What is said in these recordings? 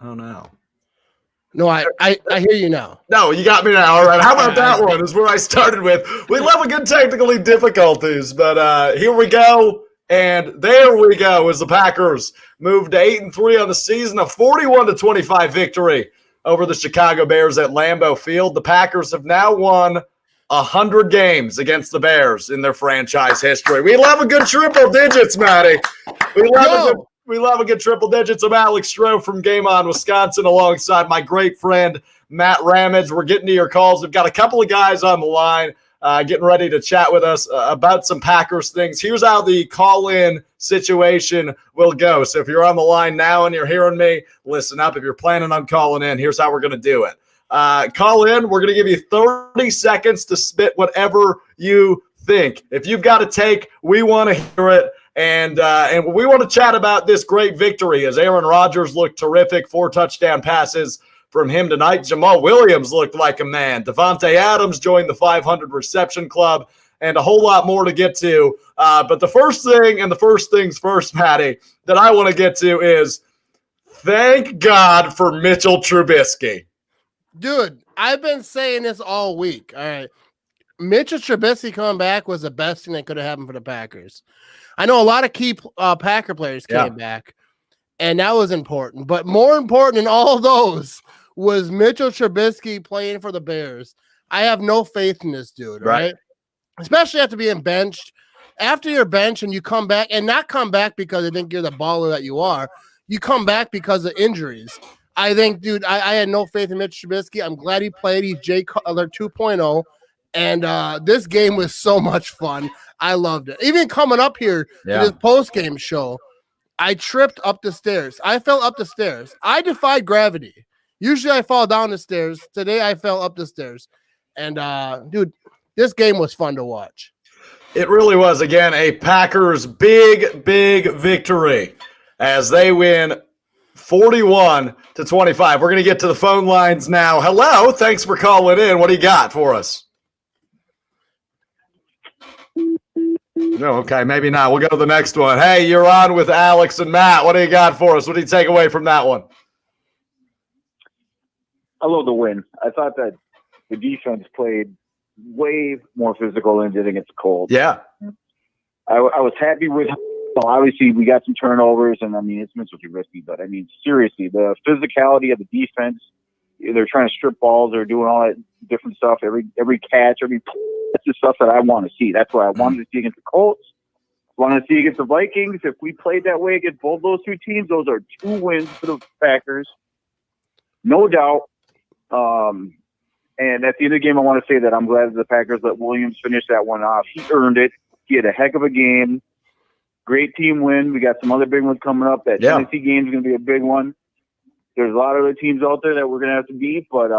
Oh, no. No, I hear you now. No, you got me now. All right. How about that one is where I started with. We love a good technical difficulties, but here we go. And there we go as the Packers moved to 8-3 on the season, a 41-25 victory over the Chicago Bears at Lambeau Field. The Packers have now won 100 games against the Bears in their franchise history. We love a good triple digits, Matty. We love a good triple digits. I'm Alex Strouf from Game On Wisconsin alongside my great friend Matt Ramage. We're getting to your calls. We've got a couple of guys on the line getting ready to chat with us about some Packers things. Here's how the call-in situation will go. So if you're on the line now and you're hearing me, listen up. If you're planning on calling in, here's how we're going to do it. Call in. We're going to give you 30 seconds to spit whatever you think. If you've got a take, we want to hear it. And we want to chat about this great victory as Aaron Rodgers looked terrific, 4 touchdown passes from him tonight. Jamal Williams looked like a man. Devontae Adams joined the 500 reception club, and a whole lot more to get to. But the first thing, and the first things first, Matty, that I want to get to is thank God for Mitchell Trubisky. Dude, I've been saying this all week. All right. Mitchell Trubisky coming back was the best thing that could have happened for the Packers. I know a lot of key Packer players came back, and that was important. But more important than all of those was Mitchell Trubisky playing for the Bears. I have no faith in this dude, right? Especially after being benched. After you're benched and you come back, and not come back because I think you're the baller that you are, you come back because of injuries. I think, dude, I had no faith in Mitch Trubisky. I'm glad he played. He's Jay Cutler 2.0. And this game was so much fun. I loved it. Even coming up here to this post-game show, I tripped up the stairs. I fell up the stairs. I defied gravity. Usually I fall down the stairs. Today I fell up the stairs. And, dude, this game was fun to watch. It really was. Again, a Packers big victory as they win 41-25. We're going to get to the phone lines now. Hello. Thanks for calling in. What do you got for us? No, okay, maybe not. We'll go to the next one. Hey, you're on with Alex and Matt. What do you got for us? What do you take away from that one? I love the win. I thought that the defense played way more physical than it did against the Colts. Yeah. I was happy with obviously we got some turnovers, and, I mean, it's Mitchell Trubisky, but, I mean, seriously, the physicality of the defense, they're trying to strip balls, they're doing all that different stuff, every catch, that's the stuff that I want to see. That's what I wanted to see against the Colts. I wanted to see against the Vikings. If we played that way against both those two teams, those are 2 wins for the Packers. No doubt. And at the end of the game, I want to say that I'm glad that the Packers let Williams finish that one off. He earned it. He had a heck of a game. Great team win. We got some other big ones coming up. That Tennessee game is going to be a big one. There's a lot of other teams out there that we're going to have to beat, but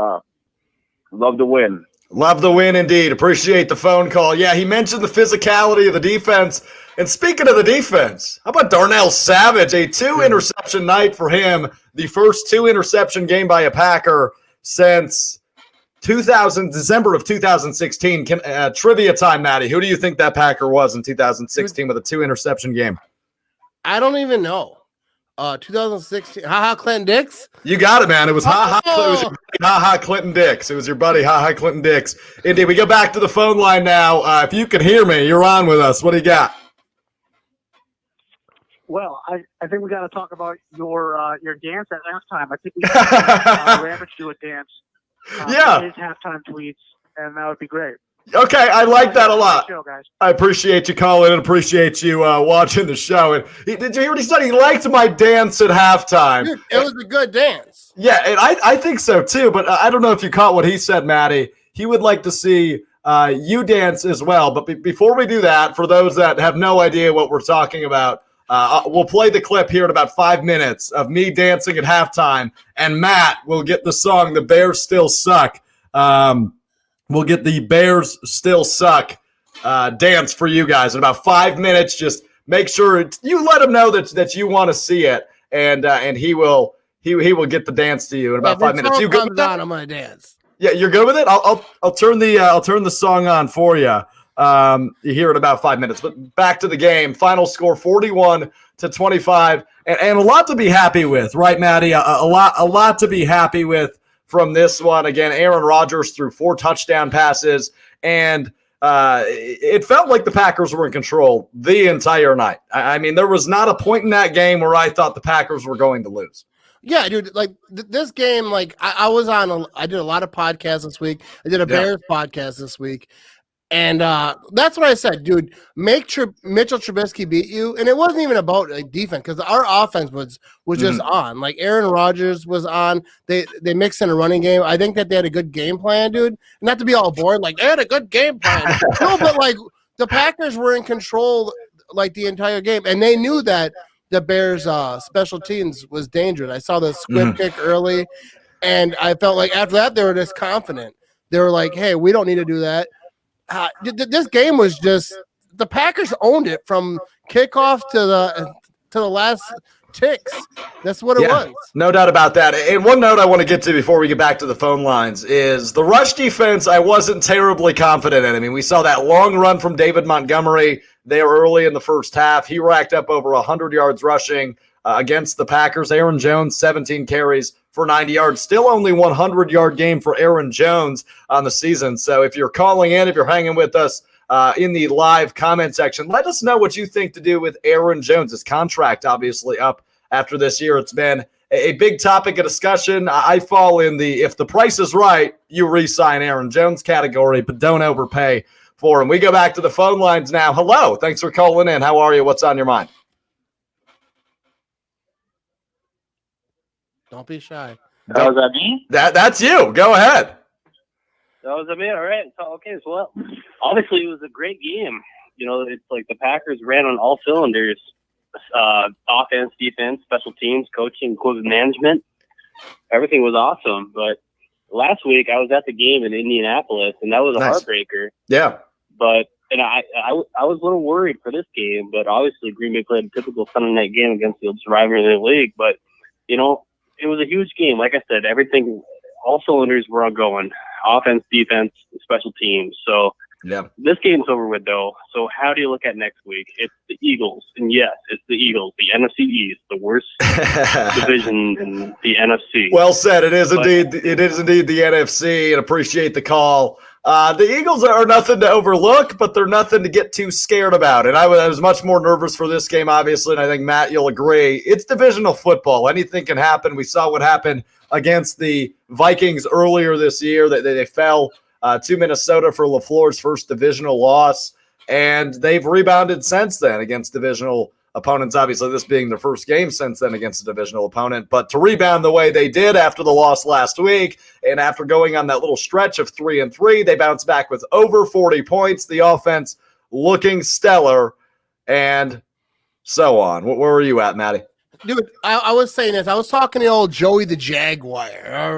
love the win. Love the win indeed. Appreciate the phone call. Yeah, he mentioned the physicality of the defense. And speaking of the defense, how about Darnell Savage? A 2-interception night for him. The first 2-interception game by a Packer since December of 2016. Trivia time, Matty. Who do you think that Packer was in 2016 with a 2-interception game? I don't even know. 2016. Clinton Dix? You got it, man. It was Clinton Dix. It was your buddy, Clinton Dix. Indeed. We go back to the phone line now. If you can hear me, you're on with us. What do you got? Well, I think we got to talk about your dance at halftime. I think we should Ramage do a dance. His halftime tweets, and that would be great. Okay, I like that a lot. Show, guys. I appreciate you calling and appreciate you watching the show. And did you hear what he said? He liked my dance at halftime. Dude, it was a good dance. Yeah, and I think so too. But I don't know if you caught what he said, Matty. He would like to see you dance as well. But before we do that, for those that have no idea what we're talking about, we'll play the clip here in about 5 minutes of me dancing at halftime, and Matt will get the song "The Bears Still Suck." We'll get the Bears Still Suck dance for you guys in about 5 minutes. Just make sure you let him know that you want to see it, and he will get the dance to you in about 5 minutes. You good with that? I'm gonna dance. Yeah, you're good with it. I'll turn the song on for you. here in about 5 minutes. But back to the game. Final score 41-25, and a lot to be happy with, right, Maddie? A lot to be happy with from this one. Again, Aaron Rodgers threw 4 touchdown passes, and it felt like the Packers were in control the entire night. I mean, there was not a point in that game where I thought the Packers were going to lose. Yeah, dude, like this game, like I did a lot of podcasts this week. I did a Bears podcast this week. And that's what I said, dude. Make Mitchell Trubisky beat you, and it wasn't even about like defense because our offense was just on. Like Aaron Rodgers was on. They mixed in a running game. I think that they had a good game plan, dude. Not to be all bored, like they had a good game plan. No, but like the Packers were in control like the entire game, and they knew that the Bears' special teams was dangerous. I saw the squib kick early, and I felt like after that they were just confident. They were like, "Hey, we don't need to do that." This game was just the Packers owned it from kickoff to the last ticks. That's what it was. No doubt about that. And one note I want to get to before we get back to the phone lines is the rush defense. I wasn't terribly confident in. I mean, we saw that long run from David Montgomery there early in the first half. He racked up over 100 yards rushing against the Packers. Aaron Jones, 17 carries for 90 yards. Still only 100-yard game for Aaron Jones on the season. So if you're calling in, if you're hanging with us in the live comment section, let us know what you think to do with Aaron Jones. His contract obviously up after this year. It's been a big topic of discussion. I fall in the if the price is right, you re-sign Aaron Jones category, but don't overpay for him. We go back to the phone lines now. Hello. Thanks for calling in. How are you? What's on your mind? Don't be shy. Was that me? That's you. Go ahead. That was me. All right. So, okay. So, well, obviously, it was a great game. You know, it's like the Packers ran on all cylinders. Offense, defense, special teams, coaching, equipment management. Everything was awesome. But last week, I was at the game in Indianapolis, and that was a heartbreaker. Yeah. But and I was a little worried for this game. But obviously, Green Bay played a typical Sunday night game against the oldest rival in the league. But, you know, it was a huge game. Like I said, everything, all cylinders were all going. Offense, defense, special teams. So this game's over with, though. So how do you look at next week? It's the Eagles. And yes, it's the Eagles, the NFC East, the worst division in the NFC. Well said. It is indeed the NFC, and appreciate the call. The Eagles are nothing to overlook, but they're nothing to get too scared about. And I was much more nervous for this game, obviously, and I think, Matt, you'll agree. It's divisional football. Anything can happen. We saw what happened against the Vikings earlier this year. They fell to Minnesota for LaFleur's first divisional loss, and they've rebounded since then against divisional opponents, obviously this being their first game since then against a divisional opponent. But to rebound the way they did after the loss last week and after going on that little stretch of 3-3, they bounced back with over 40 points, the offense looking stellar, and so on. Where were you at, Matty? Dude, I was saying this. I was talking to old Joey the Jaguar.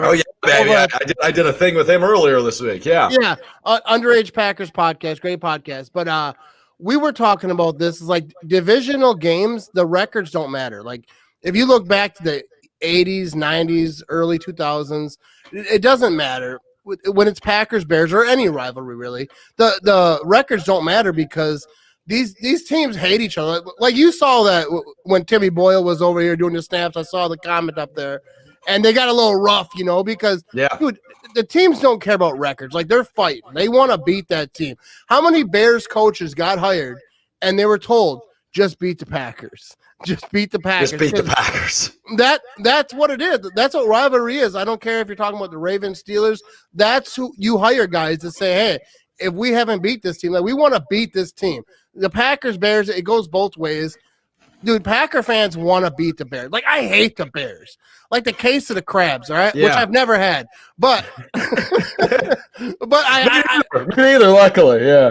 Oh, yeah, baby. I did a thing with him earlier this week, yeah. Yeah, Underage Packers podcast, great podcast. But we were talking about this. Is like divisional games, the records don't matter. Like if you look back to the 80s, 90s, early 2000s, it doesn't matter. When it's Packers, Bears, or any rivalry, really, the records don't matter because these teams hate each other. Like you saw that when Timmy Boyle was over here doing the snaps. I saw the comment up there, and they got a little rough, you know, because dude, the teams don't care about records. Like they're fighting. They want to beat that team. How many Bears coaches got hired and they were told just beat the Packers? Just beat the Packers. Just beat the Packers. That's what it is. That's what rivalry is. I don't care if you're talking about the Ravens, Steelers. That's who you hire guys to say, hey, if we haven't beat this team, like we want to beat this team. The Packers, Bears, it goes both ways. Dude, Packer fans want to beat the Bears. Like, I hate the Bears. Like the case of the crabs, all right? Yeah. Which I've never had. But I me either, luckily, yeah.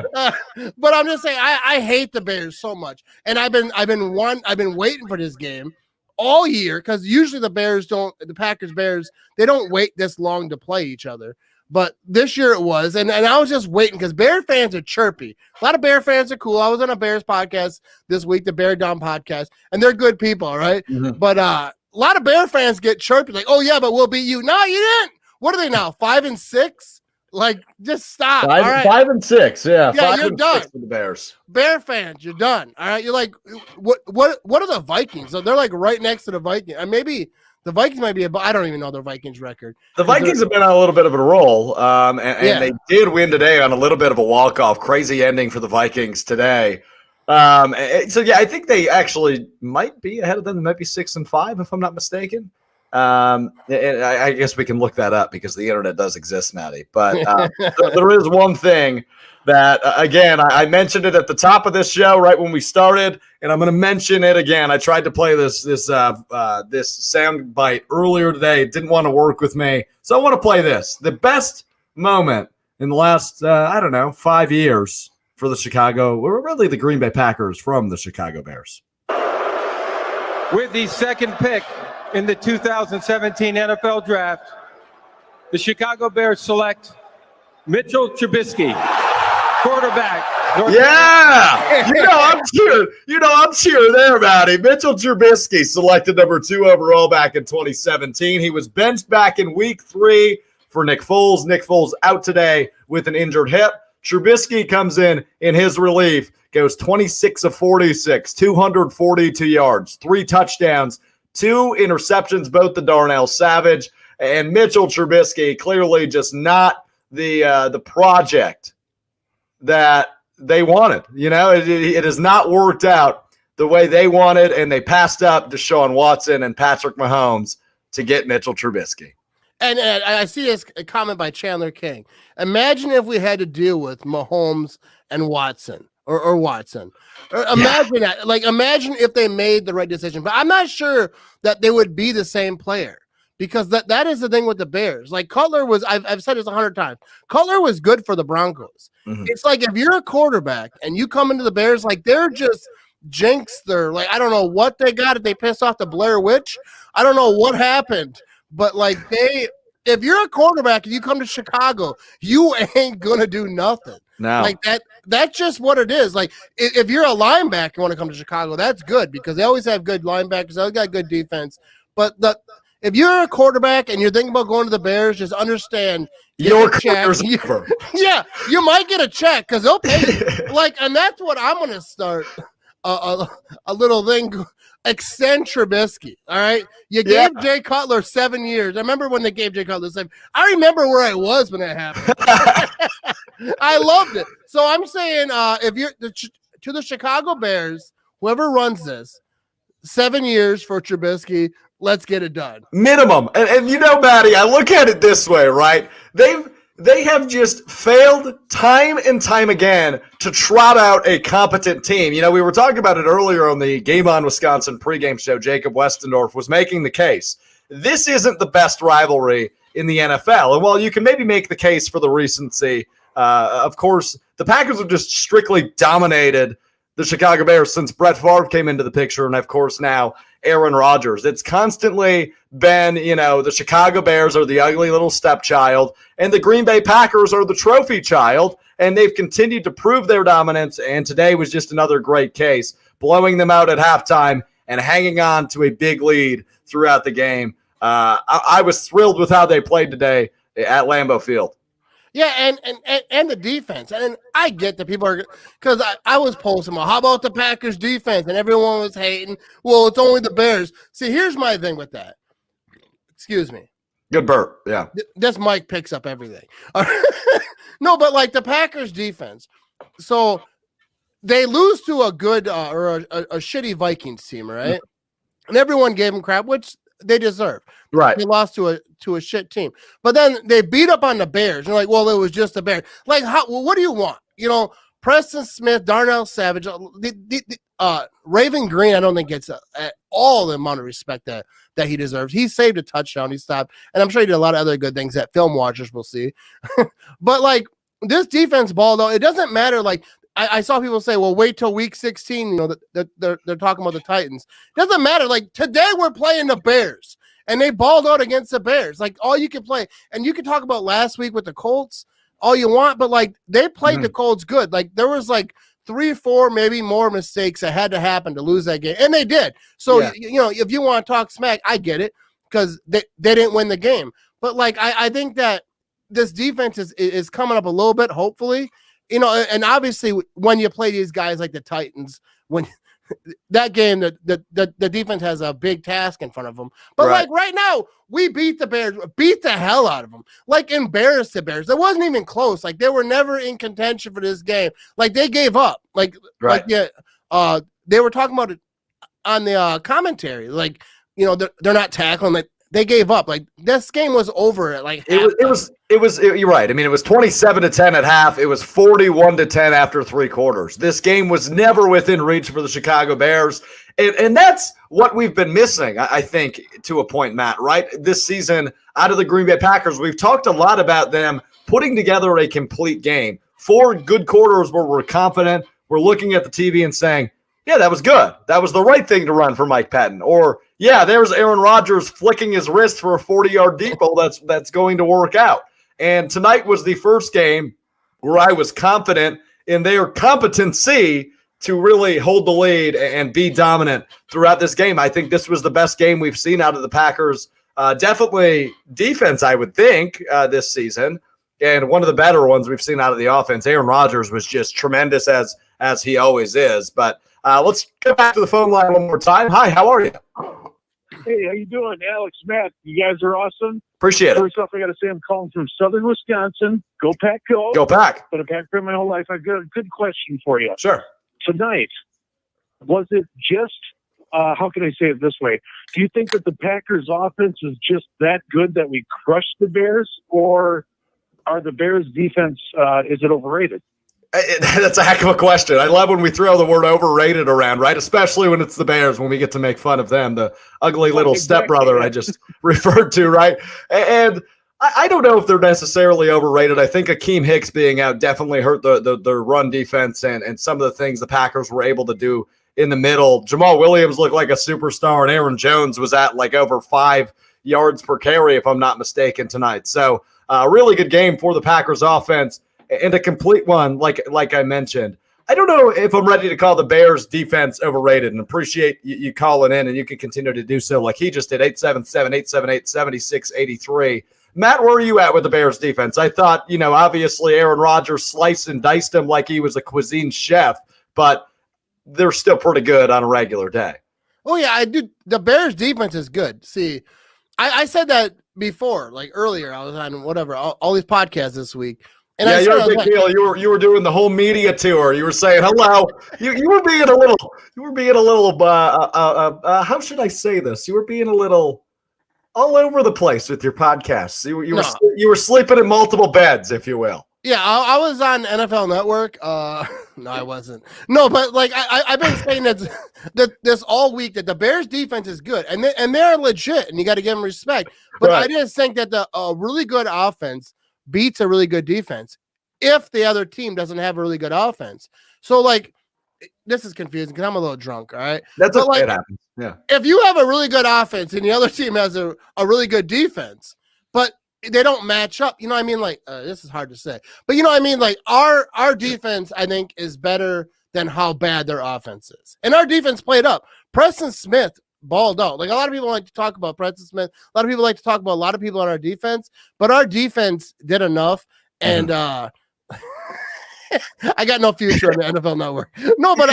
But I'm just saying, I hate the Bears so much. And I've been waiting for this game all year because usually the Packers Bears, they don't wait this long to play each other. But this year it was, and I was just waiting because Bear fans are chirpy. A lot of Bear fans are cool. I was on a Bears podcast this week, the Bear Down podcast, and they're good people, all right? Mm-hmm. But a lot of Bear fans get chirpy, like, oh, yeah, but we'll beat you. No, you didn't. What are they now, 5-6? Like, just stop. Five, all right. 5 and 6. Yeah, Yeah, 5 you're and done. 6 for the Bears. Bear fans, you're done. All right. You're like, what are the Vikings? So they're like right next to the Vikings. And maybe the Vikings might be I don't even know their Vikings record. The Vikings have been on a little bit of a roll, and they did win today on a little bit of a walk-off. Crazy ending for the Vikings today. So, yeah, I think they actually might be ahead of them. They might be 6 and 5, if I'm not mistaken. And I guess we can look that up because the internet does exist, Maddie. But there is one thing that, again, I mentioned it at the top of this show right when we started, and I'm going to mention it again. I tried to play this sound bite earlier today. It didn't want to work with me, so I want to play this. The best moment in the last, 5 years for the really the Green Bay Packers from the Chicago Bears. With the second pick in the 2017 NFL Draft, the Chicago Bears select Mitchell Trubisky, quarterback. Yeah, I'm cheering there, Matty. Mitchell Trubisky selected number 2 overall back in 2017. He was benched back in week 3 for Nick Foles. Nick Foles out today with an injured hip. Trubisky comes in his relief, goes 26 of 46, 242 yards, 3 touchdowns, 2 interceptions, both to Darnell Savage. And Mitchell Trubisky clearly just not the project that they wanted. It has not worked out the way they wanted, and they passed up Deshaun Watson and Patrick Mahomes to get Mitchell Trubisky. And I see this comment by Chandler King. Imagine if we had to deal with Mahomes and Watson or Watson. Imagine that. Like, imagine if they made the right decision. But I'm not sure that they would be the same player because that is the thing with the Bears. Like, Cutler was, I've said this 100 times, Cutler was good for the Broncos. Mm-hmm. It's like if you're a quarterback and you come into the Bears, like they're just jinxed. They're like, I don't know what they got. If they pissed off the Blair Witch, I don't know what happened. But like if you're a quarterback and you come to Chicago, you ain't gonna do nothing. No. Like that's just what it is. Like if you're a linebacker and want to come to Chicago, that's good because they always have good linebackers, they always got good defense. But if you're a quarterback and you're thinking about going to the Bears, just understand your career's over. Yeah, you might get a check because they'll pay you. Like, and that's what I'm gonna start a little thing. Extend Trubisky, all right? You gave Jay Cutler 7 years. I remember when they gave Jay Cutler 7. I remember where I was when that happened. I loved it. So I'm saying if you're to the Chicago Bears, whoever runs this, 7 years for Trubisky, let's get it done. Minimum. And Maddie, I look at it this way, right? They have just failed time and time again to trot out a competent team. We were talking about it earlier on the Game On Wisconsin pregame show. Jacob Westendorf was making the case. This isn't the best rivalry in the NFL. And while you can maybe make the case for the recency, of course, the Packers have just strictly dominated the Chicago Bears since Brett Favre came into the picture. And, of course, now Aaron Rodgers. It's constantly been, the Chicago Bears are the ugly little stepchild, and the Green Bay Packers are the trophy child, and they've continued to prove their dominance, and today was just another great case, blowing them out at halftime and hanging on to a big lead throughout the game. I was thrilled with how they played today at Lambeau Field. Yeah, and the defense. And I get that people are – because I was posting, well, how about the Packers defense? And everyone was hating. Well, it's only the Bears. See, here's my thing with that. Excuse me. Good burp, yeah. This mic picks up everything. No, but like the Packers defense. So they lose to a good or a shitty Vikings team, right? And everyone gave them crap, which they deserve. Right. They lost to a shit team. But then they beat up on the Bears. You're like, well, it was just the Bears. Like, what do you want? Preston Smith, Darnell Savage, Raven Green, I don't think gets at all the amount of respect that he deserves. He saved a touchdown. He stopped. And I'm sure he did a lot of other good things that film watchers will see. But, like, this defense ball, though, it doesn't matter. Like, I saw people say, well, wait till week 16, that they're talking about the Titans. It doesn't matter. Like, today we're playing the Bears, and they balled out against the Bears. Like, all you can play. And you can talk about last week with the Colts all you want, but, like, they played the Colts good. Like, there was, like, 3 or 4, maybe more mistakes that had to happen to lose that game, and they did. So, if you want to talk smack, I get it, because they didn't win the game. But, like, I think that this defense is coming up a little bit, hopefully. You know, and obviously when you play these guys like the Titans, when that game, the defense has a big task in front of them. But like right now, we beat the Bears, beat the hell out of them, like embarrassed the Bears. It wasn't even close. Like they were never in contention for this game. Like they gave up. Like they were talking about it on the commentary. Like, you know, they're not tackling. Like they gave up. Like this game was over at like it was you're right. I mean, it was 27-10 at half. It was 41-10 after 3 quarters. This game was never within reach for the Chicago Bears. And that's what we've been missing, I think, to a point, Matt, right? This season out of the Green Bay Packers, we've talked a lot about them putting together a complete game. 4 good quarters where we're confident. We're looking at the TV and saying, yeah, that was good. That was the right thing to run for Mike Patton. Or, yeah, there's Aaron Rodgers flicking his wrist for a 40-yard deep ball that's going to work out. And tonight was the first game where I was confident in their competency to really hold the lead and be dominant throughout this game. I think this was the best game we've seen out of the Packers. Definitely defense, I would think, this season. And one of the better ones we've seen out of the offense. Aaron Rodgers was just tremendous as he always is. But let's get back to the phone line one more time. Hi, how are you? Hey, how you doing? Alex, Matt, you guys are awesome. Appreciate it. First off, I got to say I'm calling from southern Wisconsin. Go Pack, go. Go Pack. Been a Pack fan my whole life. I've got a good question for you. Sure. Tonight, was it just, how can I say it this way? Do you think that the Packers offense is just that good that we crushed the Bears, or are the Bears defense, is it overrated? That's a heck of a question. I love when we throw the word overrated around, right? Especially when it's the Bears, when we get to make fun of them, the ugly little stepbrother I just referred to, right? And I don't know if they're necessarily overrated. I think Akeem Hicks being out definitely hurt the run defense and some of the things the Packers were able to do in the middle. Jamal Williams looked like a superstar, and Aaron Jones was at like over 5 yards per carry, if I'm not mistaken, tonight. So a really good game for the Packers offense. And a complete one, like I mentioned. I don't know if I'm ready to call the Bears defense overrated, and appreciate you calling in, and you can continue to do so like he just did, 877-878-7683. Matt, where are you at with the Bears defense? I thought, obviously Aaron Rodgers sliced and diced him like he was a cuisine chef, but they're still pretty good on a regular day. Oh, yeah, I do. The Bears defense is good. See, I said that before, like earlier. I was on whatever, all these podcasts this week. And yeah, you're a big deal. You were doing the whole media tour. You were saying hello. You were being a little. How should I say this? You were being a little all over the place with your podcasts. You were sleeping in multiple beds, if you will. Yeah, I was on NFL Network. No, I wasn't. No, but like I've been saying that this all week that the Bears defense is good and they're legit, and you got to give them respect. But right. I just think that the really good offense beats a really good defense if the other team doesn't have a really good offense. So, like, this is confusing because I'm a little drunk, all right? That's what it happens. Yeah. If you have a really good offense and the other team has a really good defense, but they don't match up, you know what I mean? Like, this is hard to say. But you know what I mean? Like, our defense, I think, is better than how bad their offense is. And our defense played up. Preston Smith balled out. Like, a lot of people like to talk about Preston Smith. A lot of people like to talk about a lot of people on our defense, but our defense did enough. And I got no future on the NFL Network. No, but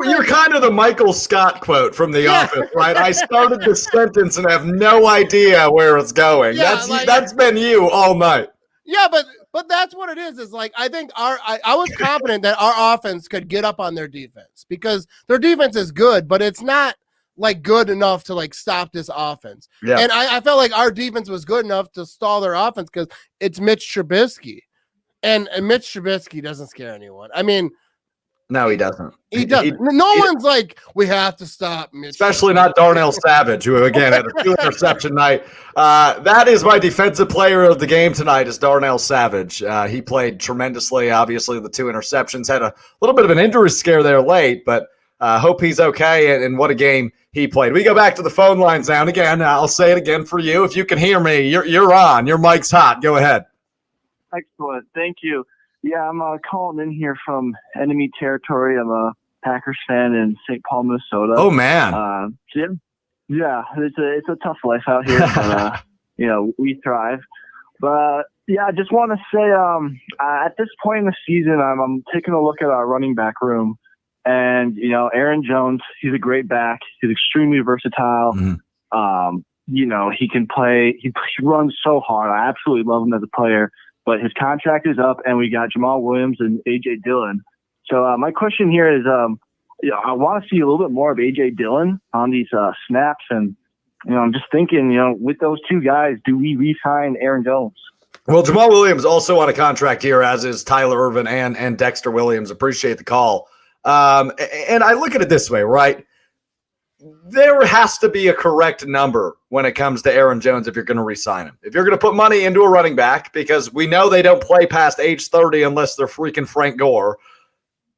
you're kind of the Michael Scott quote from The Office, right? I started this sentence and have no idea where it's going. Yeah, that's been you all night. Yeah, but that's what it is. Is like I think I was confident that our offense could get up on their defense because their defense is good, but it's not like good enough to like stop this offense. Yeah. And I felt like our defense was good enough to stall their offense because it's Mitch Trubisky. And Mitch Trubisky doesn't scare anyone. I mean, no, he doesn't. He doesn't. One's like, we have to stop Mitch. Especially not Darnell Savage, who again had a 2-interception night. That is my defensive player of the game tonight is Darnell Savage. He played tremendously. Obviously, the 2 interceptions, had a little bit of an injury scare there late, but hope he's okay. And what a game he played. We go back to the phone lines now. And again, I'll say it again for you. If you can hear me, you're on. Your mic's hot. Go ahead. Excellent. Thank you. Yeah, I'm calling in here from enemy territory. I'm a Packers fan in St. Paul, Minnesota. Oh, man. Yeah, it's a tough life out here, but, we thrive. But yeah, I just want to say, at this point in the season, I'm taking a look at our running back room, and Aaron Jones, he's a great back. He's extremely versatile. Mm-hmm. He can play. He runs so hard. I absolutely love him as a player. But his contract is up, and we got Jamal Williams and A.J. Dillon. So my question here is, I want to see a little bit more of A.J. Dillon on these snaps. And, I'm just thinking, with those two guys, do we re-sign Aaron Jones? Well, Jamal Williams also on a contract here, as is Tyler Ervin and Dexter Williams. Appreciate the call. And I look at it this way, right? There has to be a correct number when it comes to Aaron Jones if you're going to re-sign him. If you're going to put money into a running back, because we know they don't play past age 30 unless they're freaking Frank Gore,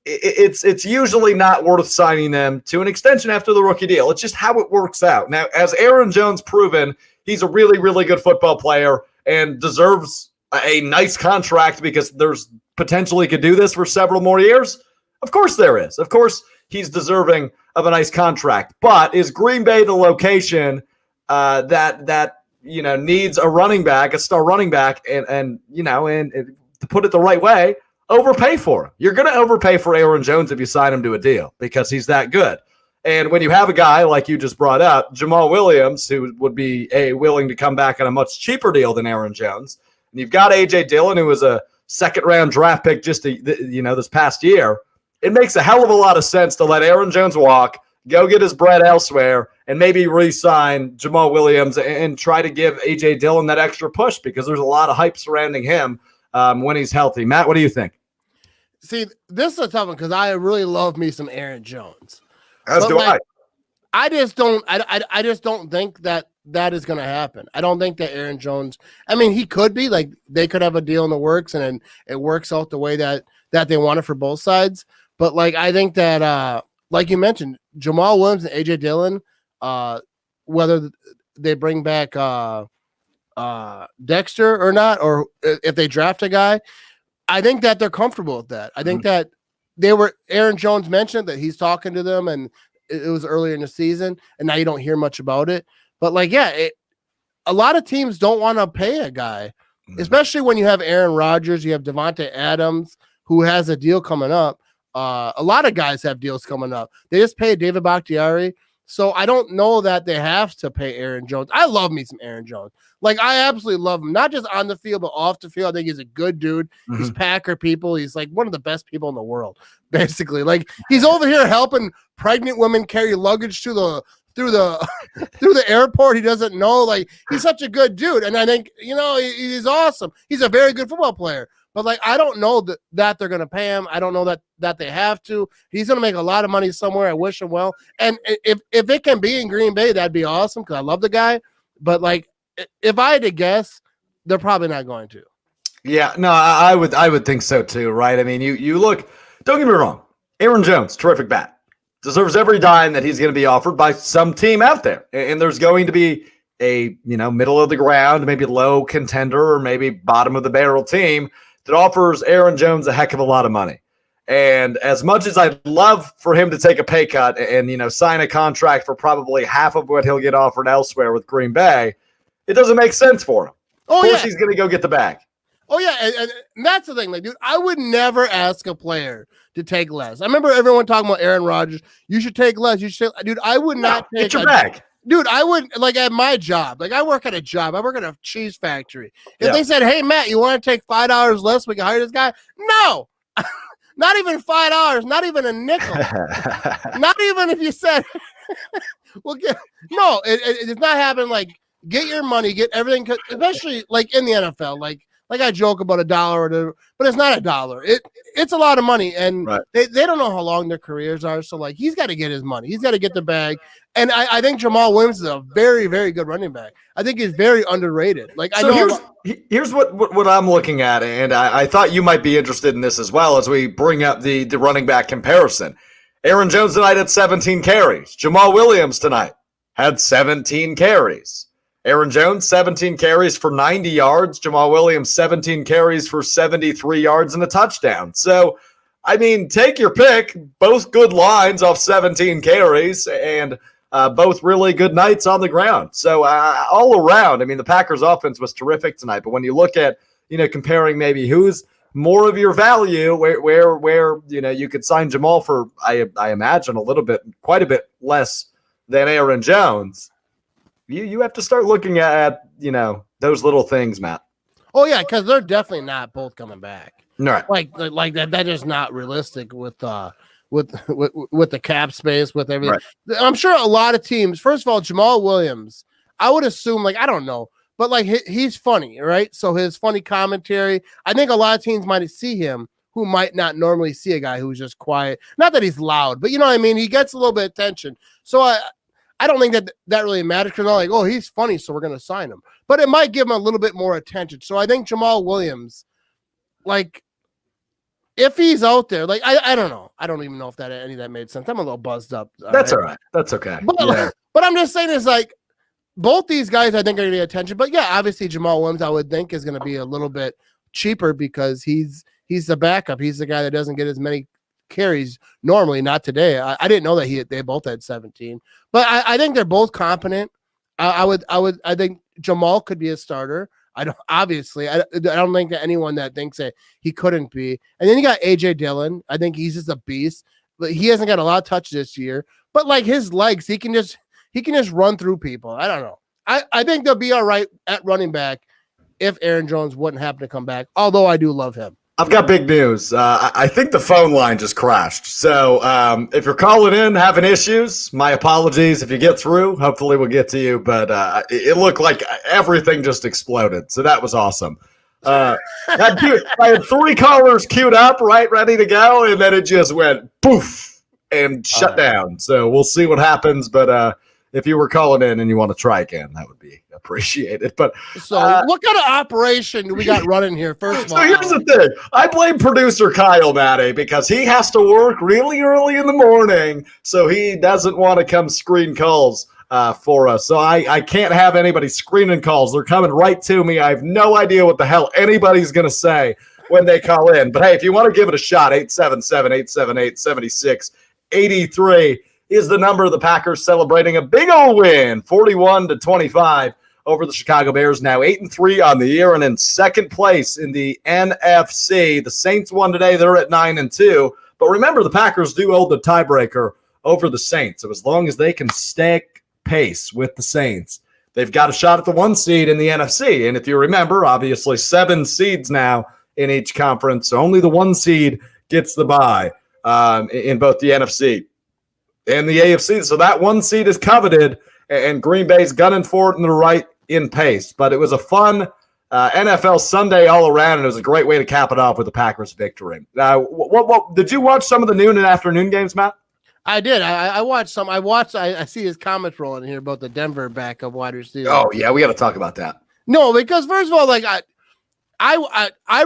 it's usually not worth signing them to an extension after the rookie deal. It's just how it works out. Now, as Aaron Jones proven, he's a really, really good football player and deserves a nice contract because there's potential he could do this for several more years. Of course there is. Of course he's deserving of a nice contract. But is Green Bay the location that needs a running back, a star running back, and to put it the right way, overpay for him? You're going to overpay for Aaron Jones if you sign him to a deal because he's that good. And when you have a guy like you just brought up, Jamal Williams, who would be willing to come back on a much cheaper deal than Aaron Jones, and you've got A.J. Dillon, who was a second-round draft pick just this past year, it makes a hell of a lot of sense to let Aaron Jones walk, go get his bread elsewhere, and maybe re-sign Jamal Williams and try to give A.J. Dillon that extra push because there's a lot of hype surrounding him when he's healthy. Matt, what do you think? See, this is a tough one because I really love me some Aaron Jones. As do I. I just don't think that is going to happen. I don't think that Aaron Jones, I mean, he could be like, they could have a deal in the works and then it works out the way that they want it for both sides. But like, I think that, like you mentioned, Jamal Williams and A.J. Dillon, whether they bring back Dexter or not, or if they draft a guy, I think that they're comfortable with that. I think that Aaron Jones mentioned that he's talking to them, and it was earlier in the season, and now you don't hear much about it. But like, yeah, a lot of teams don't want to pay a guy, especially when you have Aaron Rodgers, you have Devontae Adams, who has a deal coming up. A lot of guys have deals coming up. They just paid David Bakhtiari. So I don't know that they have to pay Aaron Jones. I love me some Aaron Jones. Like, I absolutely love him, not just on the field, but off the field. I think he's a good dude. Mm-hmm. He's Packer people. He's like one of the best people in the world, basically. Like, he's over here helping pregnant women carry luggage through the airport. He doesn't know. Like, he's such a good dude. And I think, he's awesome. He's a very good football player. But, like, I don't know that they're going to pay him. I don't know that they have to. He's going to make a lot of money somewhere. I wish him well. And if it can be in Green Bay, that'd be awesome because I love the guy. But, like, if I had to guess, they're probably not going to. Yeah, no, I would think so too, right? I mean, you look, don't get me wrong, Aaron Jones, terrific bat. Deserves every dime that he's going to be offered by some team out there. And there's going to be a, middle of the ground, maybe low contender or maybe bottom of the barrel team that offers Aaron Jones a heck of a lot of money. And as much as I'd love for him to take a pay cut and sign a contract for probably half of what he'll get offered elsewhere with Green Bay, it doesn't make sense for him. Of course he's going to go get the bag. Oh, yeah, and that's the thing. Like, dude, I would never ask a player to take less. I remember everyone talking about Aaron Rodgers. You should take less. Dude, I would not take get your bag. Dude, I would, like, at my job, like, I work at a job. I work at a cheese factory. If they said, hey, Matt, you want to take $5 less, we can hire this guy? No. Not even $5, not even a nickel. Not even if you said, no, it's not happening. Like, get your money, get everything, especially, like, in the NFL. Like I joke about $1, but it's not $1. It's a lot of money, and they don't know how long their careers are. So, like, he's got to get his money. He's got to get the bag. And I think Jamal Williams is a very, very good running back. I think he's very underrated. Like, here's what I'm looking at, and I thought you might be interested in this as well as we bring up the running back comparison. Aaron Jones tonight had 17 carries. Jamal Williams tonight had 17 carries. Aaron Jones, 17 carries for 90 yards. Jamal Williams, 17 carries for 73 yards and a touchdown. So, I mean, take your pick. Both good lines off 17 carries. And both really good nights on the ground. So all around, I mean, the Packers offense was terrific tonight. But when you look at, comparing maybe who's more of your value, where you could sign Jamal for, I imagine quite a bit less than Aaron Jones. You have to start looking at those little things, Matt. Oh yeah, because they're definitely not both coming back. Right. Like that. That is not realistic with the cap space, with everything. Right. I'm sure a lot of teams. First of all, Jamal Williams, I would assume, I don't know, but he's funny, right? So his funny commentary. I think a lot of teams might see him who might not normally see a guy who's just quiet. Not that he's loud, but you know what I mean. He gets a little bit of attention. So I don't think that really matters, because they're like, oh, he's funny, so we're going to sign him. But it might give him a little bit more attention. So I think Jamal Williams, if he's out there, I don't know. I don't even know if any of that made sense. I'm a little buzzed up. That's all right. That's okay. But I'm just saying both these guys I think are going to get attention. But yeah, obviously Jamal Williams I would think is going to be a little bit cheaper because he's the backup. He's the guy that doesn't get as many carries normally. Not today. I didn't know that they both had 17. But I think they're both competent. I think Jamal could be a starter. I don't think that anyone that thinks that he couldn't be. And then you got AJ Dillon. I think he's just a beast. But he hasn't got a lot of touch this year. But his legs, he can just run through people. I don't know. I think they'll be all right at running back if Aaron Jones wouldn't happen to come back. Although I do love him. I've got big news. I think the phone line just crashed. So if you're calling in having issues, my apologies. If you get through, hopefully we'll get to you. But it looked like everything just exploded. So that was awesome. I had 3 callers queued up, right, ready to go. And then it just went poof and shut down. So we'll see what happens. But if you were calling in and you want to try again, that would be appreciated. But so what kind of operation do we got running here? First of all, here's the thing. I blame producer Kyle Matty because he has to work really early in the morning, so he doesn't want to come screen calls for us. So I can't have anybody screening calls. They're coming right to me. I have no idea what the hell anybody's going to say when they call in. But hey, if you want to give it a shot, 877-878-7683 is the number of the Packers celebrating a big old win, 41-25 over the Chicago Bears. Now 8-3 on the year and in second place in the NFC. The Saints won today. They're at 9-2. But remember, the Packers do hold the tiebreaker over the Saints. So as long as they can stay pace with the Saints, they've got a shot at the 1 seed in the NFC. And if you remember, obviously 7 seeds now in each conference. So only the 1 seed gets the bye in both the NFC and the AFC. So that 1 seed is coveted, and Green Bay's gunning for it in the right in pace. But it was a fun NFL Sunday all around, and it was a great way to cap it off with the Packers victory. What did you watch some of the noon and afternoon games, Matt? I did. I watched some. I see his comments rolling here about the Denver backup wide receiver. Oh yeah, we got to talk about that. No, because first of all, I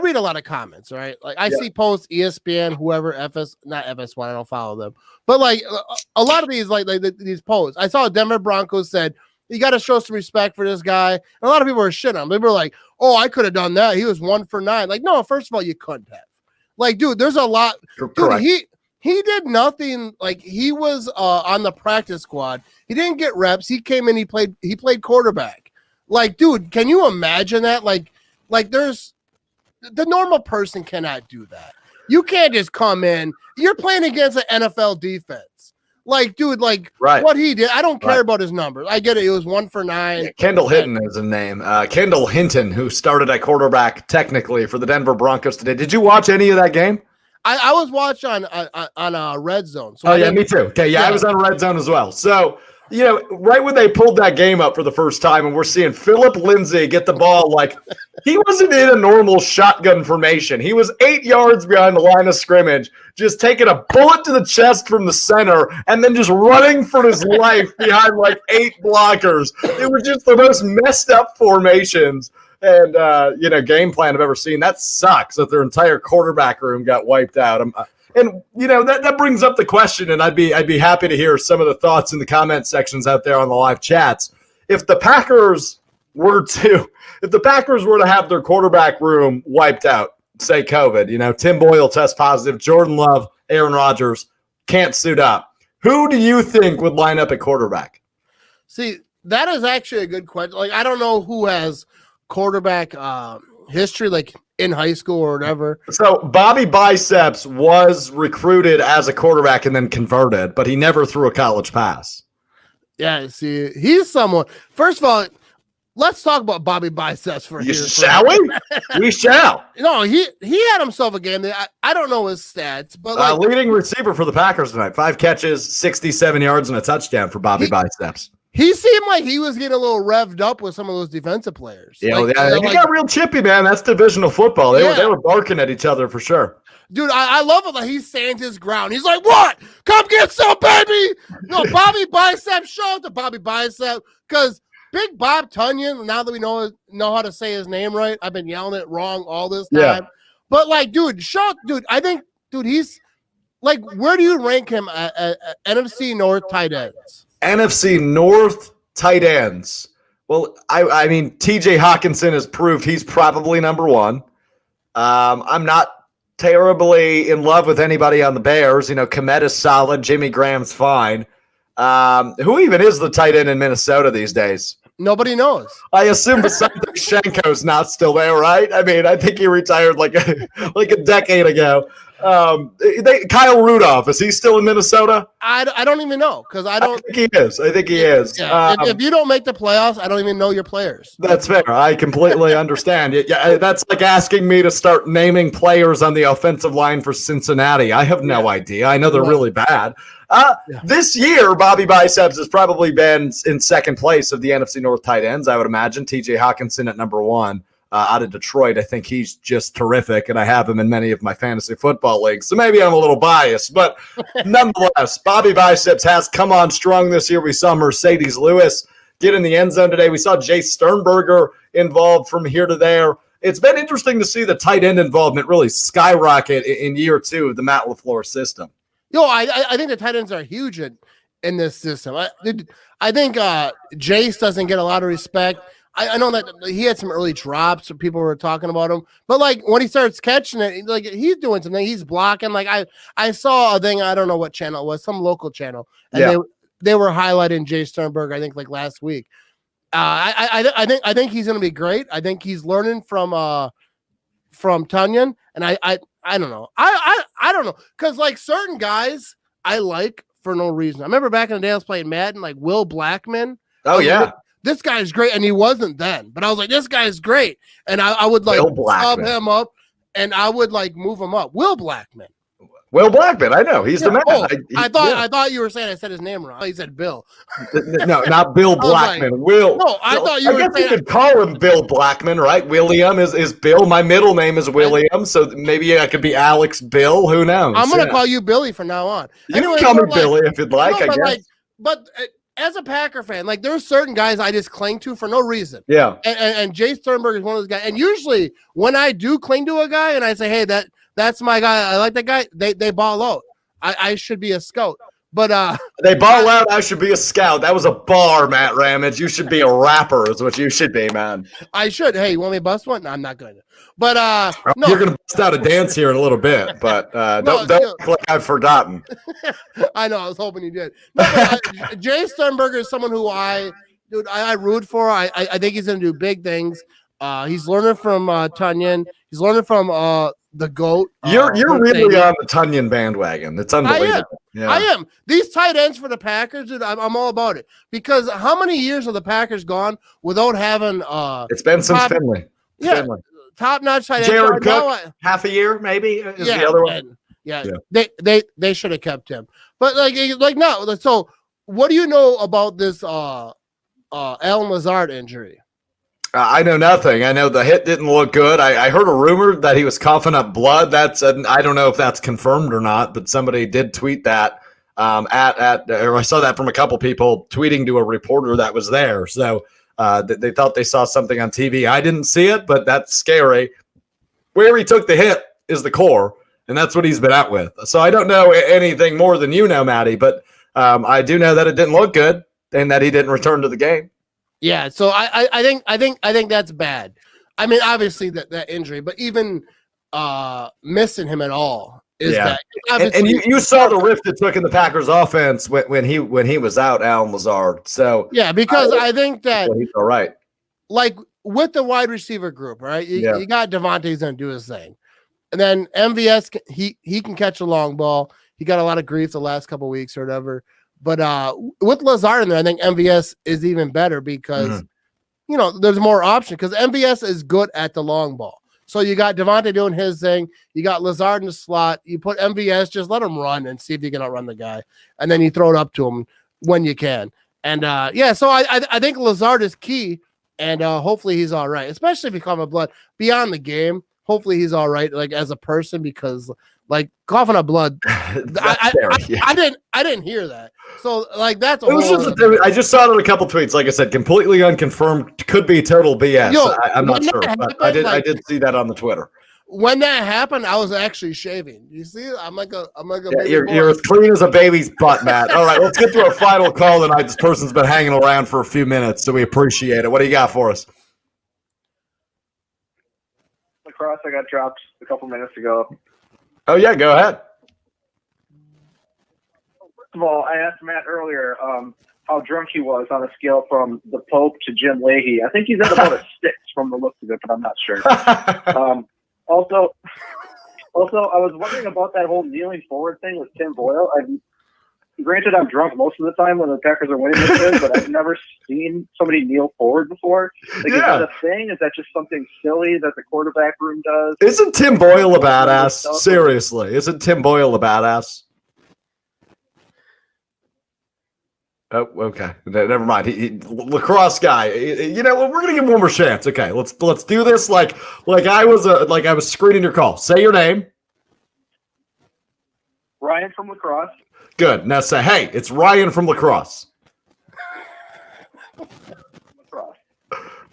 read a lot of comments, right? I see posts, ESPN, whoever, not FS1, I don't follow them. But a lot of these, these posts, I saw Denver Broncos said, you got to show some respect for this guy. And a lot of people were shitting on him. They were like, oh, I could have done that. He was 1 for 9. No, first of all, you couldn't have. Dude, there's a lot. Dude, he did nothing. He was on the practice squad. He didn't get reps. He came in, he played quarterback. Dude, can you imagine that? There's the normal person cannot do that. You can't just come in. You're playing against an NFL defense. Dude, right. What he did, I don't care about his numbers. I get it. It was 1 for 9. Yeah, Kendall Hinton is his name. Kendall Hinton, who started at quarterback technically for the Denver Broncos today. Did you watch any of that game? I was watching on Red Zone. So me too. Okay, yeah, I was on Red Zone as well. So, right when they pulled that game up for the first time, and we're seeing Philip Lindsay get the ball, he wasn't in a normal shotgun formation. He was 8 yards behind the line of scrimmage, just taking a bullet to the chest from the center, and then just running for his life behind 8 blockers. It was just the most messed up formations and game plan I've ever seen. That sucks that their entire quarterback room got wiped out. And that brings up the question, and I'd be happy to hear some of the thoughts in the comment sections out there on the live chats. If the Packers were to have their quarterback room wiped out, say COVID, Tim Boyle test positive, Jordan Love, Aaron Rodgers can't suit up. Who do you think would line up at quarterback? See, that is actually a good question. Like, I don't know who has quarterback history, like in high school or whatever. So Bobby Biceps was recruited as a quarterback and then converted, but he never threw a college pass. Yeah, see, he's someone. First of all, let's talk about Bobby Biceps for here. Shall we? We shall. No, he had himself a game that I don't know his stats, but like, leading receiver for the Packers tonight. 5 catches, 67 yards, and a touchdown for Bobby Biceps. He seemed like he was getting a little revved up with some of those defensive players. Yeah, like, he got real chippy, man. That's divisional football. They were barking at each other for sure. Dude, I love it. Like, he stands his ground. He's like, "What? Come get some, baby!" No, Bobby Bicep. Show it to Bobby Bicep, because Big Bob Tunyon. Now that we know how to say his name right, I've been yelling it wrong all this time. Yeah. But like, dude, I think, dude, he's like, where do you rank him at NFC North tight ends? NFC North tight ends. Well, I mean, TJ Hawkinson has proved he's probably number one. I'm not terribly in love with anybody on the Bears. You know, Komet is solid. Jimmy Graham's fine. Who even is the tight end in Minnesota these days? Nobody knows. I assume Shenko's not still there, right? I mean, I think he retired like a decade ago. Kyle Rudolph, is he still in Minnesota? I don't even know, because I think he is. Yeah, if you don't make the playoffs, I don't even know your players. That's fair. I completely understand. Yeah, that's like asking me to start naming players on the offensive line for Cincinnati. I have no idea. I know they're really bad. This year, Bobby Biceps has probably been in second place of the NFC North tight ends, I would imagine. TJ Hawkinson at number one. Out of Detroit, I think he's just terrific, and I have him in many of my fantasy football leagues, so maybe I'm a little biased, but nonetheless, Bobby Biceps has come on strong this year. We saw Mercedes Lewis get in the end zone today. We saw Jay Sternberger involved from here to there. It's been interesting to see the tight end involvement really skyrocket in year two of the Matt LaFleur system. I think the tight ends are huge in this system. I think Jace doesn't get a lot of respect. I know that he had some early drops, so people were talking about him. But like, when he starts catching it, like, he's doing something. He's blocking. Like, I saw a thing. I don't know what channel it was, some local channel, and they were highlighting Jay Sternberg, I think, like last week. I think he's going to be great. I think he's learning from Tunyon, and I don't know. I don't know, because like, certain guys I like for no reason. I remember back in the day I was playing Madden, like Will Blackman. Oh yeah. This guy's great, and he wasn't then. But I was like, this guy's great, and I would like sub him up, and I would like move him up. Will Blackman. I know he's the man. Oh, I thought you were saying I said his name wrong. He said Bill. No, not Bill Blackman. Like, Will. No, I thought you were saying. You could call him Bill Blackman, right? William is Bill. My middle name is William, so maybe I could be Alex Bill. Who knows? I'm gonna call you Billy from now on. You can call me Billy if you'd like. I guess. But as a Packer fan, like, there's certain guys I just cling to for no reason. Yeah. And Jay Sternberg is one of those guys. And usually when I do cling to a guy and I say, hey, that's my guy, I like that guy, they ball out. I should be a scout. But they ball out, I should be a scout. That was a bar, Matt Ramage. You should be a rapper, is what you should be, man. I should. Hey, you want me to bust one? No, I'm not going to. But no. You're gonna bust out a dance here in a little bit, but don't act like I've forgotten. I know, I was hoping you did. No, but, Jay Sternberger is someone who I root for. I think he's gonna do big things. He's learning from Tunyon. He's learning from the GOAT. You're really on the Tunyon bandwagon. It's unbelievable. I am. These tight ends for the Packers, dude, I'm all about it. Because how many years have the Packers gone without having it's been since Finley. Yeah. Finley. Top-notch tight end. Jared Cook, half a year maybe is the other one. Yeah. They should have kept him. But like no. So what do you know about this Alan Lazard injury? I know nothing. I know the hit didn't look good. I heard a rumor that he was coughing up blood. I don't know if that's confirmed or not, but somebody did tweet that or I saw that from a couple people tweeting to a reporter that was there. So they thought they saw something on TV. I didn't see it, but that's scary. Where he took the hit is the core, and that's what he's been out with. So I don't know anything more than you know, Maddie, but I do know that it didn't look good and that he didn't return to the game. Yeah, so I think that's bad. I mean, obviously that injury, but even missing him at all is that. And you saw the rift it took in the Packers offense when he was out, Allen Lazard. So yeah, because I think that he's all right. Like with the wide receiver group, right? You got Devontae's gonna do his thing, and then MVS he can catch a long ball. He got a lot of grief the last couple of weeks or whatever. But with Lazard in there, I think MVS is even better because there's more option because MVS is good at the long ball. So you got Devontae doing his thing. You got Lazard in the slot. You put MVS, just let him run and see if you can outrun the guy. And then you throw it up to him when you can. And, so I think Lazard is key, and hopefully he's all right, especially if he comes up blood beyond the game. Hopefully he's all right, like as a person, because like coughing up blood, I didn't hear that. So like that's I just saw it in a couple tweets. Like I said, completely unconfirmed. Could be total BS. I'm not sure, but I did see that on the Twitter. When that happened, I was actually shaving. You see, I'm like a baby boy. You're as clean as a baby's butt, Matt. All right, let's get to our final call tonight. This person's been hanging around for a few minutes, so we appreciate it. What do you got for us? Lacrosse, I got dropped a couple minutes ago. Oh yeah, go ahead. First of all, I asked Matt earlier how drunk he was on a scale from the Pope to Jim Leahy. I think he's at about a 6 from the looks of it, but I'm not sure. Also, I was wondering about that whole kneeling forward thing with Tim Boyle. Granted, I'm drunk most of the time when the Packers are winning this game, but I've never seen somebody kneel forward before. Is that a thing? Is that just something silly that the quarterback room does? Isn't Tim Boyle a badass? Seriously, isn't Tim Boyle a badass? Oh, okay. Never mind. Lacrosse guy. We're gonna give him one more chance. Okay, let's do this like I was screening your call. Say your name. Ryan from Lacrosse. Good. Now say, hey, it's Ryan from Lacrosse.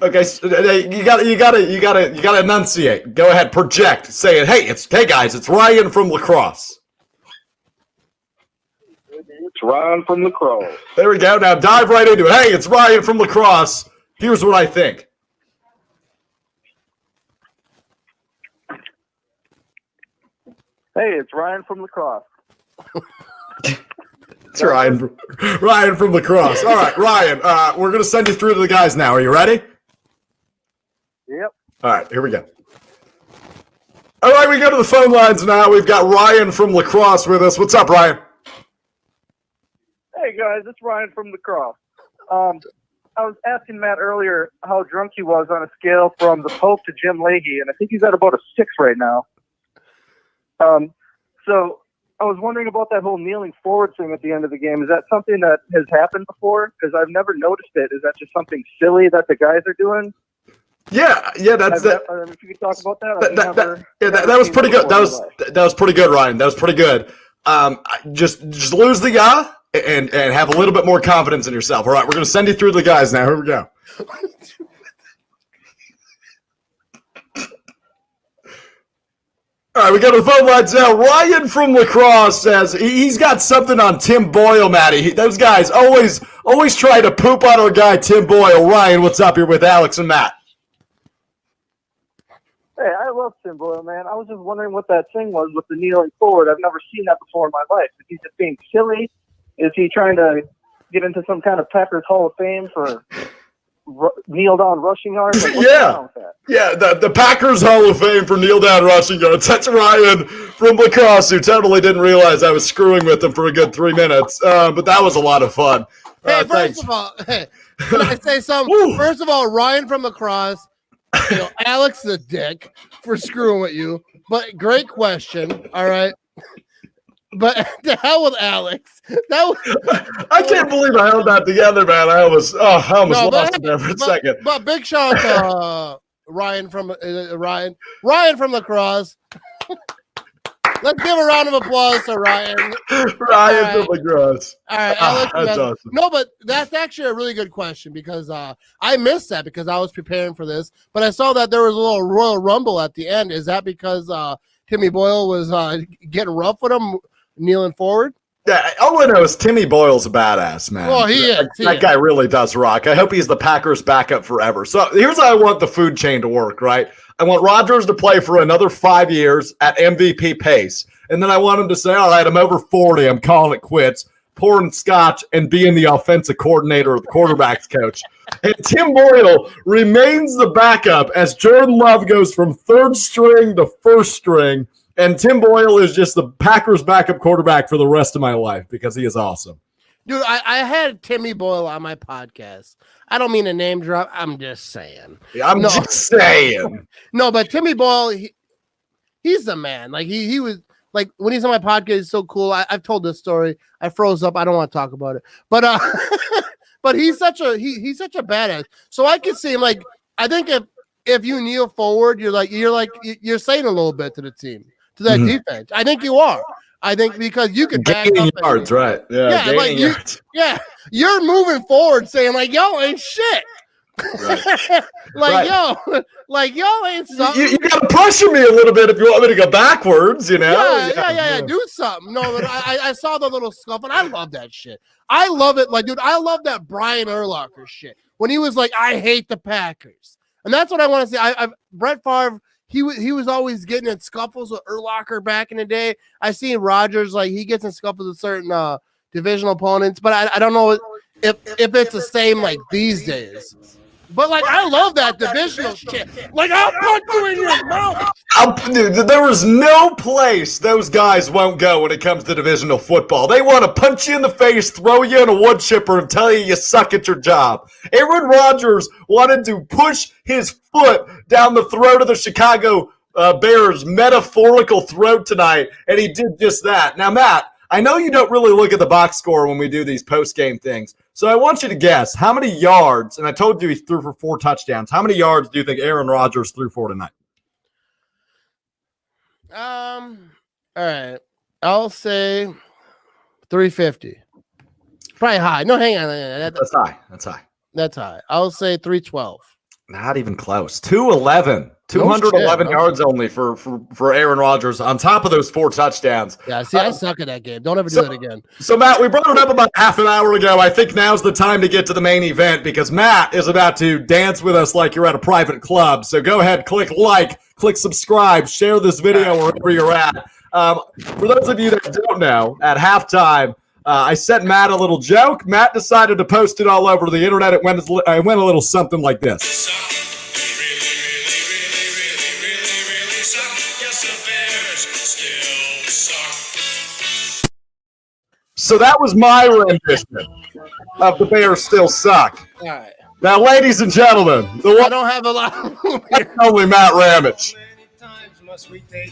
Okay, so you gotta enunciate. Go ahead, project. Say it. Hey guys, it's Ryan from Lacrosse. It's Ryan from Lacrosse. There we go. Now dive right into it. Hey, it's Ryan from Lacrosse. Here's what I think. Hey, it's Ryan from Lacrosse. It's Ryan from Lacrosse. All right, Ryan, we're going to send you through to the guys now. Are you ready? Yep. All right, here we go. All right, we go to the phone lines now. We've got Ryan from Lacrosse with us. What's up, Ryan? Hey, guys, it's Ryan from Lacrosse. I was asking Matt earlier how drunk he was on a scale from the Pope to Jim Leahy, and I think he's at about a 6 right now. So I was wondering about that whole kneeling forward thing at the end of the game. Is that something that has happened before? Because I've never noticed it. Is that just something silly that the guys are doing? Yeah, that's that. If you could talk about that, that was pretty good. That was pretty good, Ryan. That was pretty good. Just lose the and have a little bit more confidence in yourself. All right, we're gonna send you through the guys now. Here we go. All right, we go to the phone lines now. Ryan from Lacrosse says he's got something on Tim Boyle, Matty. Those guys always try to poop on our guy Tim Boyle. Ryan, what's up? You're with Alex and Matt. Hey, I love Tim Boyle, man. I was just wondering what that thing was with the kneeling forward. I've never seen that before in my life. Is he just being silly? Is he trying to get into some kind of Packers Hall of Fame for kneel down rushing yards? Like, yeah. The Packers Hall of Fame for kneel down rushing yards. That's Ryan from Lacrosse, who totally didn't realize I was screwing with him for a good 3 minutes. But that was a lot of fun. Hey, first of all, can I say something? First of all, Ryan from Lacrosse, Alex the dick for screwing with you. But great question. All right. But to hell with Alex. I can't believe I held that together, man. I almost lost it there for a second. But big shout out to Ryan from Lacrosse. Let's give a round of applause to Ryan. Ryan from Lacrosse. All right, Alex. That's awesome. No, but that's actually a really good question because I missed that because I was preparing for this. But I saw that there was a little Royal Rumble at the end. Is that because Timmy Boyle was getting rough with him? Kneeling forward? Yeah, all I know is Timmy Boyle's a badass, man. Well, he is. That guy really does rock. I hope he's the Packers' backup forever. So here's how I want the food chain to work, right? I want Rodgers to play for another 5 years at MVP pace. And then I want him to say, all right, I'm over 40. I'm calling it quits, pouring scotch, and being the offensive coordinator or the quarterback's coach. And Tim Boyle remains the backup as Jordan Love goes from third string to first string. And Tim Boyle is just the Packers' backup quarterback for the rest of my life because he is awesome. Dude, I had Timmy Boyle on my podcast. I don't mean to name drop. I'm just saying. Yeah, I'm just saying. No, but Timmy Boyle, he's the man. Like he was like when he's on my podcast, he's so cool. I've told this story. I froze up. I don't want to talk about it. But but he's such a badass. So I can see him like I think if you kneel forward, you're saying a little bit to the team. To that defense. I think you are. I think because you can back gaining up yards, right? Yeah, like yards. You're moving forward saying like y'all ain't shit. Right. Y'all ain't something. You gotta pressure me a little bit if you want me to go backwards, you know? Yeah. Do something. No, but I saw the little scuff and I love that shit. I love it. Like, dude, I love that Brian Urlacher shit. When he was like, I hate the Packers. And that's what I want to see. Brett Favre, he was always getting in scuffles with Urlacher back in the day. I seen Rodgers, like he gets in scuffles with certain divisional opponents, but I don't know if it's the same like these days. But like I love that divisional shit. Like I'll punch you in your mouth. Dude, there is no place those guys won't go when it comes to divisional football. They want to punch you in the face, throw you in a wood chipper, and tell you suck at your job. Aaron Rodgers wanted to push his foot down the throat of the Chicago Bears' metaphorical throat tonight, and he did just that. Now, Matt, I know you don't really look at the box score when we do these post-game things, so I want you to guess how many yards, and I told you he threw for 4 touchdowns. How many yards do you think Aaron Rodgers threw for tonight? All right. I'll say 350. Probably high. No, hang on. That's high. That's high. I'll say 312. Not even close. 211. 211 yards only for Aaron Rodgers on top of those 4 touchdowns. Yeah, see, I suck at that game. Don't ever do that again. So, Matt, we brought it up about half an hour ago. I think now's the time to get to the main event because Matt is about to dance with us like you're at a private club. So go ahead, click like, click subscribe, share this video wherever you're at. For those of you that don't know, at halftime, I sent Matt a little joke. Matt decided to post it all over the internet. It went a little something like this. So that was my rendition of the Bears still suck. All right. Now, ladies and gentlemen, I don't have a lot of only Matt Ramage.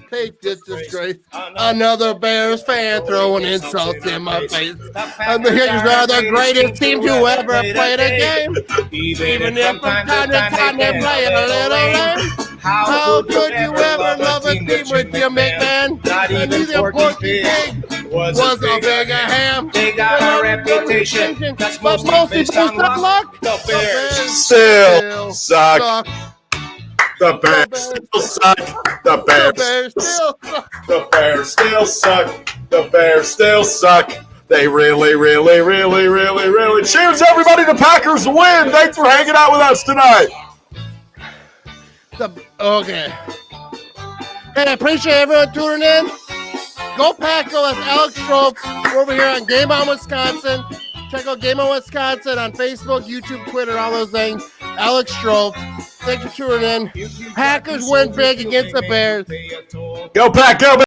Take this disgrace. Another Bears fan throwing insults in my face. And the Heaters are the greatest team to ever play a game. Even if from time to time they play a little lame. How could you ever love a team with your McMahon? And either Porky Pig was a bigger ham. They got a reputation that's but mostly based on luck. The Bears still suck. The Bears still suck. The Bears still suck. The Bears still suck. The Bears still suck. They really. Cheers, everybody. The Packers win. Thanks for hanging out with us tonight. Okay. Hey, I appreciate everyone tuning in. Go Pack Go. That's Alex Strouf. We're over here on Game On Wisconsin. Check out Game On Wisconsin on Facebook, YouTube, Twitter, all those things. Alex Strouf. Thanks for tuning in. Packers win big against the Bears. Go Pack Go.